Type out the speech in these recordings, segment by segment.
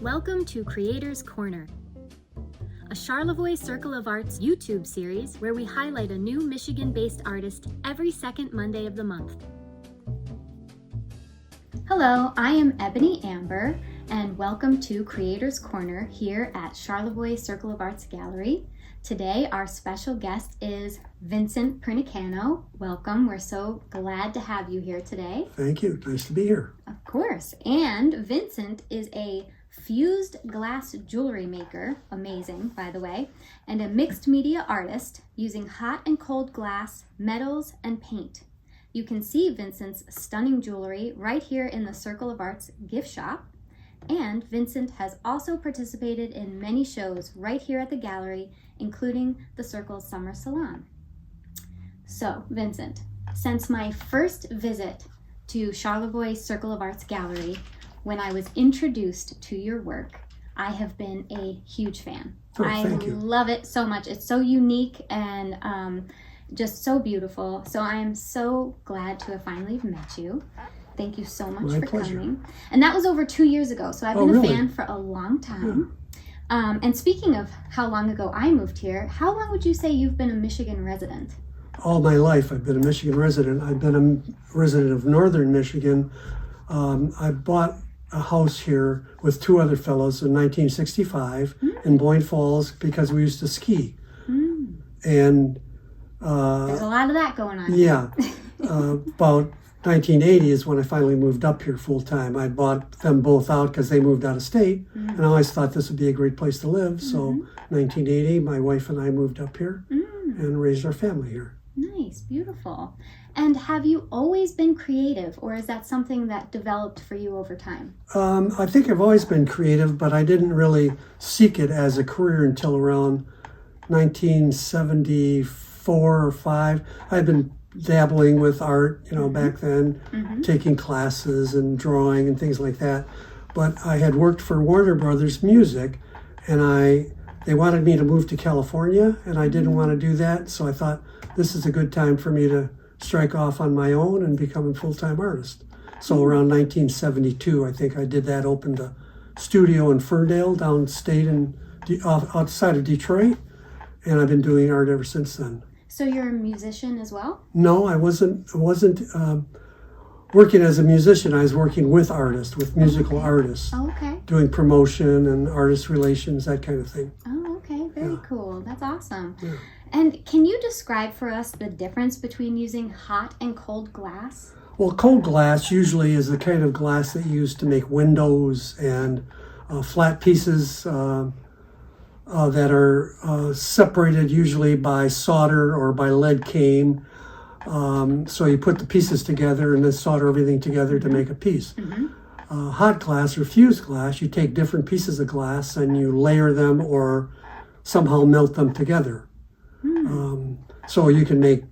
Welcome to Creators Corner, a Charlevoix Circle of Arts YouTube series where we highlight a new Michigan-based artist every second Monday of the month. Hello, I am Ebony Amber, and welcome to Creators Corner here at Charlevoix Circle of Arts Gallery. Today, our special guest is Vincent Pernicano. Welcome. We're so glad to have you here today. Thank you. Nice to be here. Of course. And Vincent is a fused glass jewelry maker, amazing, by the way, and a mixed media artist using hot and cold glass, metals, and paint. You can see Vincent's stunning jewelry right here in the Circle of Arts gift shop. And Vincent has also participated in many shows right here at the gallery, including the Circle's Summer Salon. So, Vincent, since my first visit to Charlevoix Circle of Arts Gallery, when I was introduced to your work, I have been a huge fan. Thank you. Love it so much. It's so unique and just so beautiful. So I am so glad to have finally met you. Thank you so much My for pleasure. Coming. And that was over 2 years ago, so I've been really? a fan for a long time. Yeah. And speaking of how long ago I moved here, how long would you say you've been a Michigan resident? All my life I've been a Michigan resident. I've been a resident of northern Michigan. I bought a house here with two other fellows in 1965 in Boyne Falls because we used to ski. And there's a lot of that going on. Yeah. About 1980 is when I finally moved up here full time. I bought them both out because they moved out of state, and I always thought this would be a great place to live. So 1980, my wife and I moved up here and raised our family here. Nice, beautiful. And have you always been creative, or is that something that developed for you over time? I think I've always been creative, but I didn't really seek it as a career until around 1974 or 5. I'd been dabbling with art, back then, taking classes and drawing and things like that. But I had worked for Warner Brothers Music, and they wanted me to move to California, and I didn't want to do that. So I thought this is a good time for me to strike off on my own and become a full-time artist. So around 1972, I think I did that, opened a studio in Ferndale, downstate and outside of Detroit, and I've been doing art ever since then. So you're a musician as well? No, I wasn't working as a musician. I was working with artists, with musical artists. Oh, okay. Doing promotion and artist relations, that kind of thing. Oh, okay. Very cool. That's awesome. Yeah. And can you describe for us the difference between using hot and cold glass? Well, cold glass usually is the kind of glass that you use to make windows and flat pieces that are separated usually by solder or by lead cane. So you put the pieces together and then solder everything together to make a piece. Hot glass or fused glass, you take different pieces of glass and you layer them or somehow melt them together. So you can make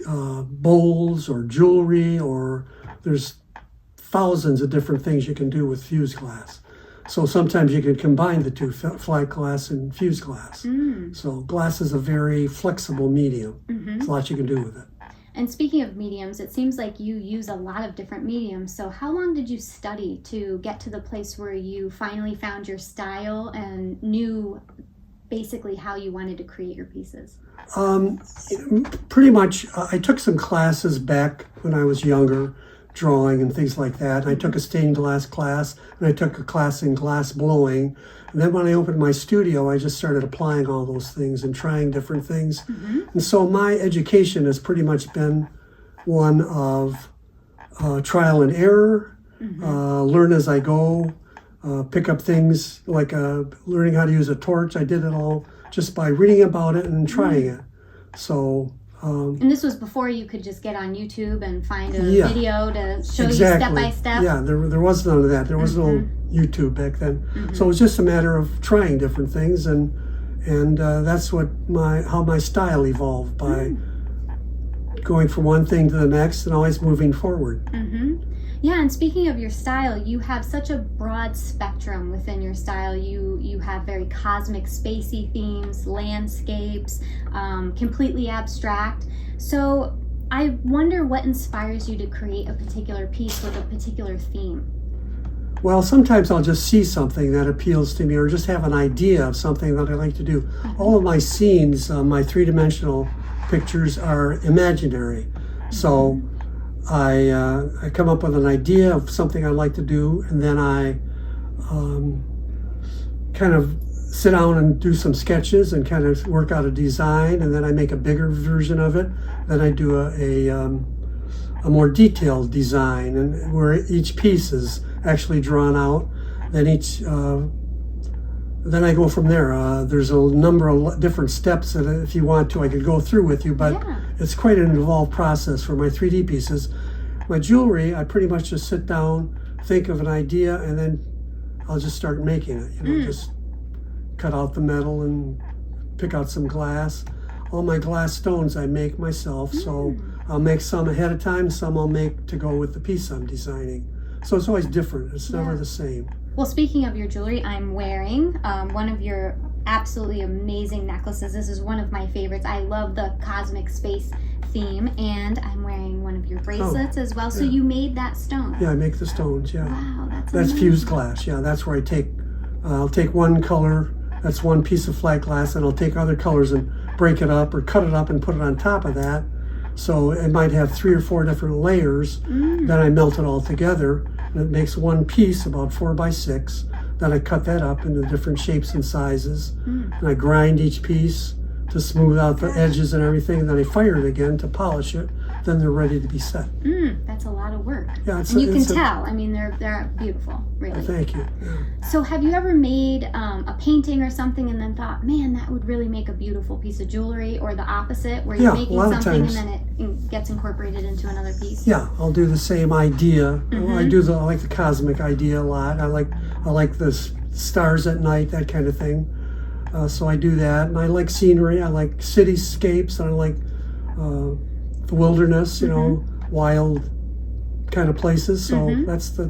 bowls or jewelry, or there's thousands of different things you can do with fused glass. So sometimes you can combine the two, flat glass and fused glass. So glass is a very flexible medium. There's a lot you can do with it. And speaking of mediums, it seems like you use a lot of different mediums. So how long did you study to get to the place where you finally found your style and knew basically how you wanted to create your pieces? Pretty much, I took some classes back when I was younger, drawing and things like that. I took a stained glass class, and I took a class in glass blowing. And then when I opened my studio, I just started applying all those things and trying different things. And so my education has pretty much been one of trial and error, learn as I go, pick up things like learning how to use a torch. I did it all just by reading about it and trying it. So. And this was before you could just get on YouTube and find a video to show you step by step? Yeah, there was none of that. There was no YouTube back then. So it was just a matter of trying different things, and that's how my style evolved, by going from one thing to the next and always moving forward. Yeah, and speaking of your style, you have such a broad spectrum within your style. You have very cosmic, spacey themes, landscapes, completely abstract. So I wonder what inspires you to create a particular piece with a particular theme. Well, sometimes I'll just see something that appeals to me, or just have an idea of something that I like to do. All of my scenes, my three-dimensional pictures are imaginary. So I come up with an idea of something I like to do, and then I kind of sit down and do some sketches and kind of work out a design, and then I make a bigger version of it. Then I do a more detailed design, and where each piece is actually drawn out. Then then I go from there. There's a number of different steps that if you want to, I could go through with you, but it's quite an involved process for my 3D pieces. My jewelry, I pretty much just sit down, think of an idea, and then I'll just start making it. Just cut out the metal and pick out some glass. All my glass stones I make myself, so I'll make some ahead of time, some I'll make to go with the piece I'm designing. So it's always different. It's never the same. Well, speaking of your jewelry, I'm wearing one of your absolutely amazing necklaces. This is one of my favorites. I love the cosmic space theme, and I'm wearing one of your bracelets as well. So you made that stone? Yeah, I make the stones. Yeah. Wow, that's amazing. Fused glass. Yeah, that's where I'll take one color. That's one piece of flat glass, and I'll take other colors and break it up or cut it up and put it on top of that. So it might have 3 or 4 different layers. Then I melt it all together, and it makes one piece about 4 by 6. Then I cut that up into different shapes and sizes, and I grind each piece to smooth out the edges and everything. And then I fire it again to polish it. Then they're ready to be set. That's a lot of work. Yeah, and you can tell. I mean, they're beautiful, really. Thank you. Yeah. So have you ever made a painting or something and then thought, man, that would really make a beautiful piece of jewelry, or the opposite, where you're making something and then it gets incorporated into another piece? Yeah, I'll do the same idea. I like the cosmic idea a lot. I like the stars at night, that kind of thing. So I do that, and I like scenery. I like cityscapes, and I like the wilderness, wild kind of places. So that's the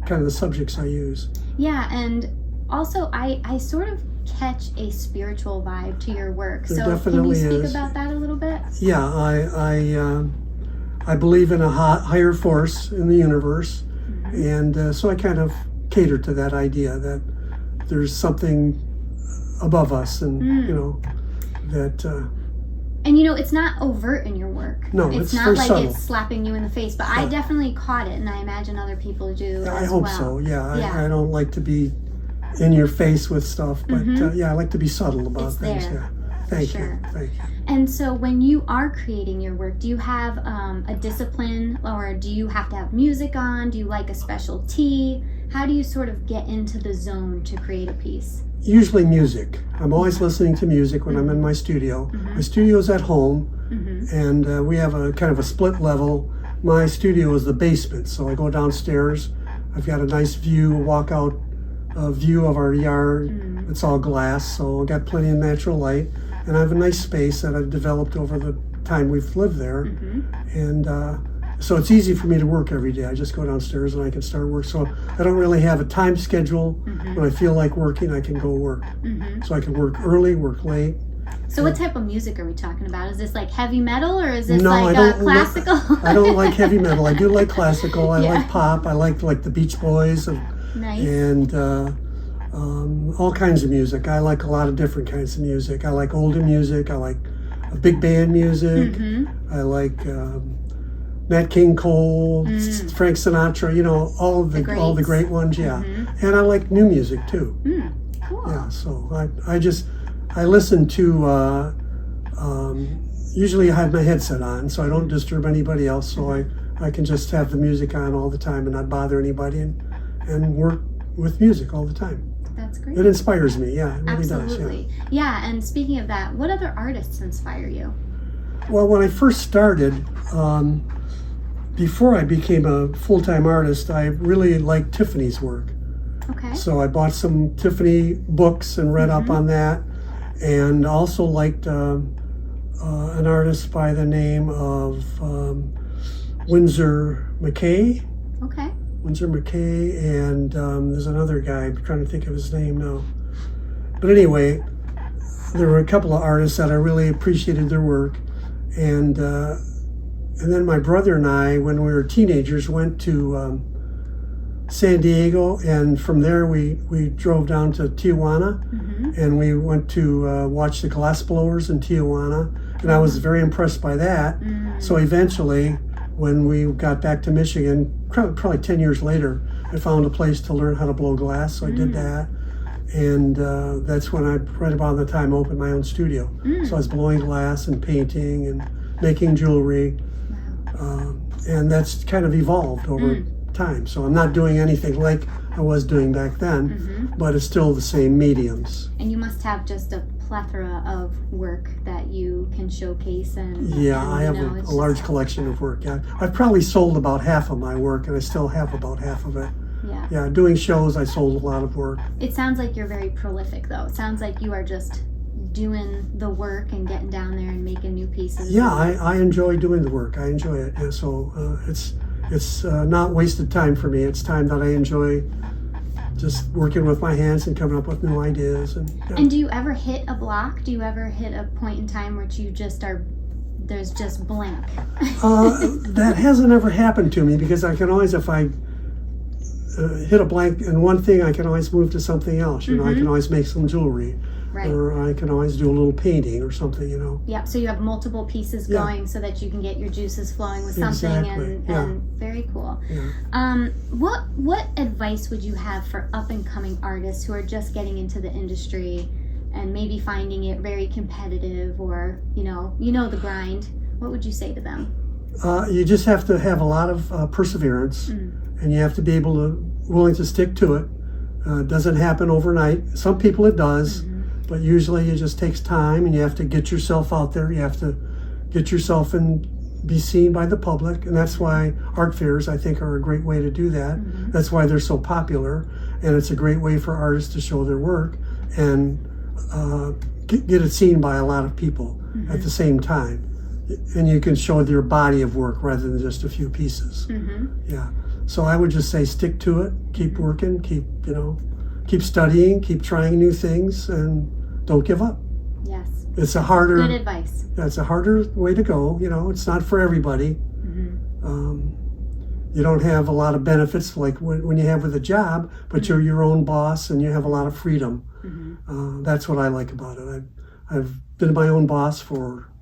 kind of the subjects I use. Yeah, and also I sort of catch a spiritual vibe to your work. So can you speak about that a little bit? Yeah, I believe in a higher force in the universe, and so I kind of cater to that idea that there's something above us, and that. And it's not overt in your work. No, it's not like subtle. It's slapping you in the face. But I definitely caught it, and I imagine other people do. I hope so. Yeah, I don't like to be in your face with stuff, but I like to be subtle about things. There. Yeah, thank you. And so, when you are creating your work, do you have a discipline, or do you have to have music on? Do you like a specialty? How do you sort of get into the zone to create a piece? Usually music. I'm always listening to music when I'm in my studio. My studio's at home, and we have a kind of a split level. My studio is the basement, so I go downstairs. I've got a nice view, walkout view of our yard. It's all glass, so I've got plenty of natural light, and I have a nice space that I've developed over the time we've lived there. And so it's easy for me to work every day. I just go downstairs and I can start work. So I don't really have a time schedule. When I feel like working, I can go work. So I can work early, work late. So what type of music are we talking about? Is this like heavy metal, or is this classical? I don't like heavy metal. I do like classical. I like pop. I like the Beach Boys and all kinds of music. I like a lot of different kinds of music. I like older music. I like big band music. I like Nat King Cole, Frank Sinatra, all the great ones, And I like new music too. Cool. Yeah, so I listen to, usually I have my headset on so I don't disturb anybody else, so I can just have the music on all the time and not bother anybody, and work with music all the time. That's great. It inspires me, it really Absolutely. does. Yeah, and speaking of that, what other artists inspire you? Well, when I first started, before I became a full-time artist, I really liked Tiffany's work. Okay. So I bought some Tiffany books and read up on that, and also liked an artist by the name of Winsor McCay. Okay. Winsor McCay, and there's another guy, I'm trying to think of his name now. But anyway, there were a couple of artists that I really appreciated their work, and then my brother and I, when we were teenagers, went to San Diego, and from there we drove down to Tijuana, and we went to watch the glass blowers in Tijuana, and I was very impressed by that. So eventually, when we got back to Michigan, probably 10 years later, I found a place to learn how to blow glass, so I did that. And that's when right about the time I opened my own studio. So I was blowing glass and painting and making jewelry, and that's kind of evolved over time. So I'm not doing anything like I was doing back then, but it's still the same mediums. And you must have just a plethora of work that you can showcase. I have a large collection of work. Yeah, I've probably sold about half of my work, and I still have about half of it. Yeah, doing shows, I sold a lot of work. It sounds like you're very prolific, though. It sounds like you are just doing the work and getting down there and making new pieces. Yeah, I enjoy doing the work. I enjoy it. Yeah, so it's not wasted time for me. It's time that I enjoy just working with my hands and coming up with new ideas. And do you ever hit a block? Do you ever hit a point in time where you just there's just blank? That hasn't ever happened to me, because I can always, if I hit a blank in one thing, I can always move to something else. You know, I can always make some jewelry. Right. Or I can always do a little painting or something, you know. Yeah, so you have multiple pieces going so that you can get your juices flowing with something. And very cool. Yeah. What advice would you have for up-and-coming artists who are just getting into the industry and maybe finding it very competitive, or, you know the grind? What would you say to them? You just have to have a lot of perseverance, and you have to be willing to stick to it. It doesn't happen overnight. Some people it does. But usually it just takes time, and you have to get yourself out there. You have to get yourself and be seen by the public. And that's why art fairs, I think, are a great way to do that. That's why they're so popular. And it's a great way for artists to show their work and get it seen by a lot of people at the same time. And you can show your body of work rather than just a few pieces. Yeah. So I would just say stick to it, keep working, keep studying, keep trying new things, and don't give up. Yes. It's a harder... Good advice. It's a harder way to go. It's not for everybody. You don't have a lot of benefits like when you have with a job, but you're your own boss and you have a lot of freedom. That's what I like about it. I've been my own boss for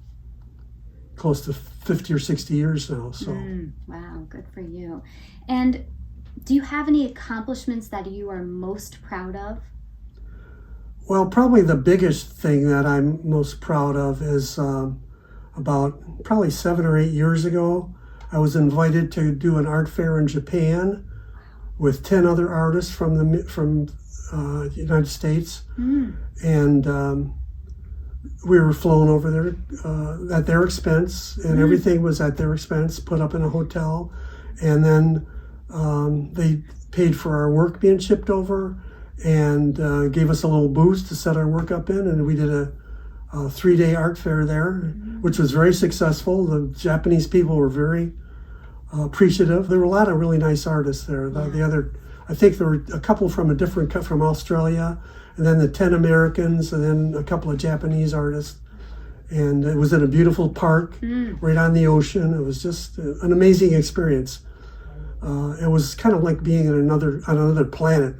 close to 50 or 60 years now. So. Wow, good for you. And do you have any accomplishments that you are most proud of? Well, probably the biggest thing that I'm most proud of is about probably 7 or 8 years ago, I was invited to do an art fair in Japan with 10 other artists from the United States. And we were flown over there at their expense, and everything was at their expense, put up in a hotel. And then they paid for our work being shipped over, and gave us a little booth to set our work up in, and we did a 3-day art fair there, which was very successful. The Japanese people were very appreciative. There were a lot of really nice artists there. I think there were a couple from Australia, and then the 10 Americans, and then a couple of Japanese artists. And it was in a beautiful park right on the ocean. It was just an amazing experience. It was kind of like being on another planet,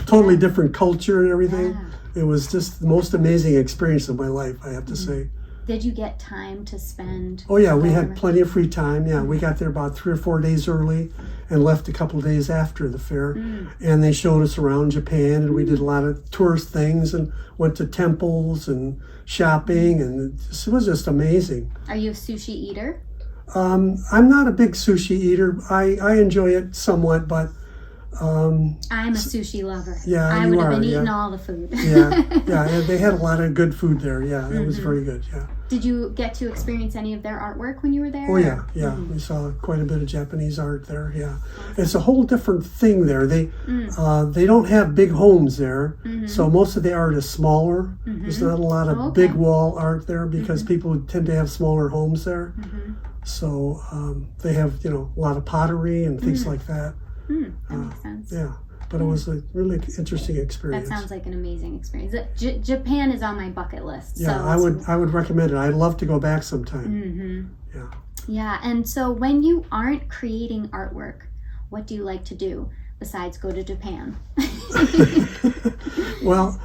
totally different culture and everything. It was just the most amazing experience of my life, I have to say. Did you get time to spend? Oh yeah, we had plenty of free time. Yeah, we got there about 3 or 4 days early and left a couple of days after the fair. And they showed us around Japan, and we did a lot of tourist things and went to temples and shopping, and it was just amazing. Are you a sushi eater? I'm not a big sushi eater. I enjoy it somewhat, but I'm a sushi lover. Yeah, I would have been eating all the food. yeah, they had a lot of good food there. Yeah, it was very good. Yeah. Did you get to experience any of their artwork when you were there? Oh yeah. We saw quite a bit of Japanese art there. Yeah, it's a whole different thing there. They don't have big homes there, so most of the art is smaller. There's not a lot of big wall art there because people tend to have smaller homes there. So they have a lot of pottery and things like that. That makes sense. Yeah, but it was a really interesting experience. That sounds like an amazing experience. Japan is on my bucket list. Yeah, so I would recommend it. I'd love to go back sometime. Yeah, and so when you aren't creating artwork, what do you like to do besides go to Japan? Well,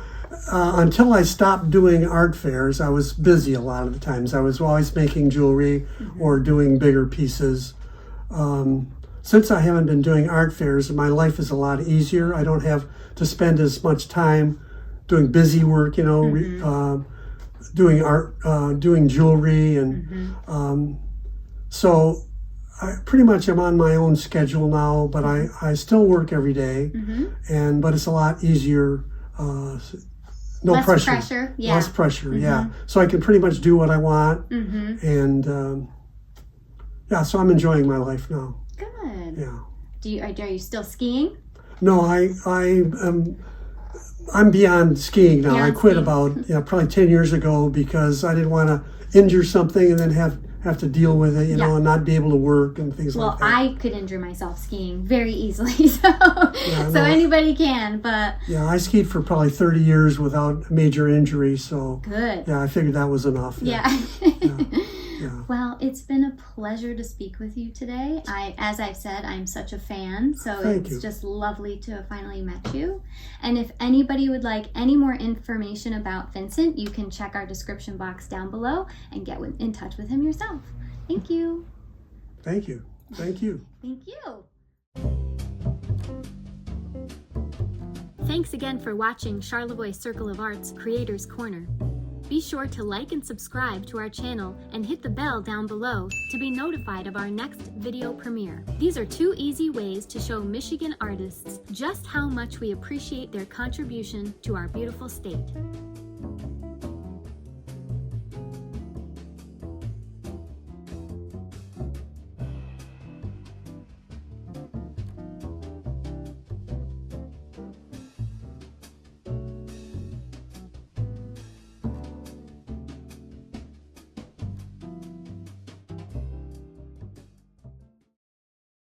until I stopped doing art fairs, I was busy a lot of the times. I was always making jewelry or doing bigger pieces. Since I haven't been doing art fairs, my life is a lot easier. I don't have to spend as much time doing busy work, doing art, doing jewelry, and so I pretty much am on my own schedule now. But I still work every day, but it's a lot easier. No Less pressure. Less pressure. Yeah. So I can pretty much do what I want, and so I'm enjoying my life now. Good. Yeah. Are you still skiing? No, I'm beyond skiing now. I quit skiing. about probably 10 years ago because I didn't want to injure something and then have to deal with it, and not be able to work and things like that. Well, I could injure myself skiing very easily, so anybody can, but... Yeah, I skied for probably 30 years without major injury, so... Good. Yeah, I figured that was enough. Yeah. Yeah. Well, it's been a pleasure to speak with you today. As I've said, I'm such a fan, so it's just lovely to have finally met you. And if anybody would like any more information about Vincent, you can check our description box down below and get in touch with him yourself. Thank you. Thank you. Thank you. Thank you. Thanks again for watching Charlevoix Circle of Arts Creators Corner. Be sure to like and subscribe to our channel and hit the bell down below to be notified of our next video premiere. These are 2 easy ways to show Michigan artists just how much we appreciate their contribution to our beautiful state.